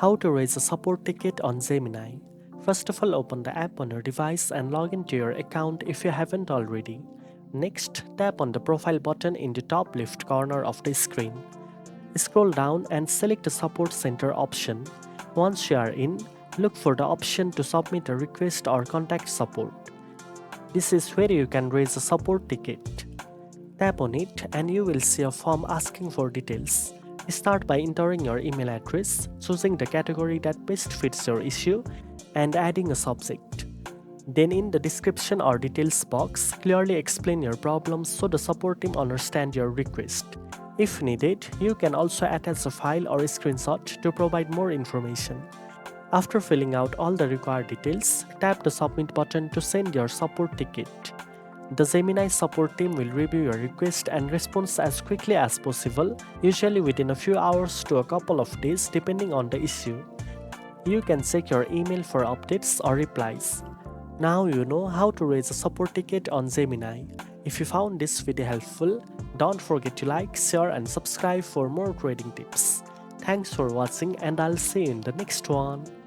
How to raise a support ticket on Gemini. First of all, open the app on your device and log into your account if you haven't already. Next, tap on the profile button in the top left corner of the screen. Scroll down and select the Support Center option. Once you are in, look for the option to submit a request or contact support. This is where you can raise a support ticket. Tap on it and you will see a form asking for details. Start by entering your email address, choosing the category that best fits your issue, and adding a subject. Then in the description or details box, clearly explain your problem so the support team understands your request. If needed, you can also attach a file or a screenshot to provide more information. After filling out all the required details, tap the submit button to send your support ticket. The Gemini support team will review your request and respond as quickly as possible, usually within a few hours to a couple of days depending on the issue. You can check your email for updates or replies. Now you know how to raise a support ticket on Gemini. If you found this video helpful, don't forget to like, share and subscribe for more trading tips. Thanks for watching and I'll see you in the next one.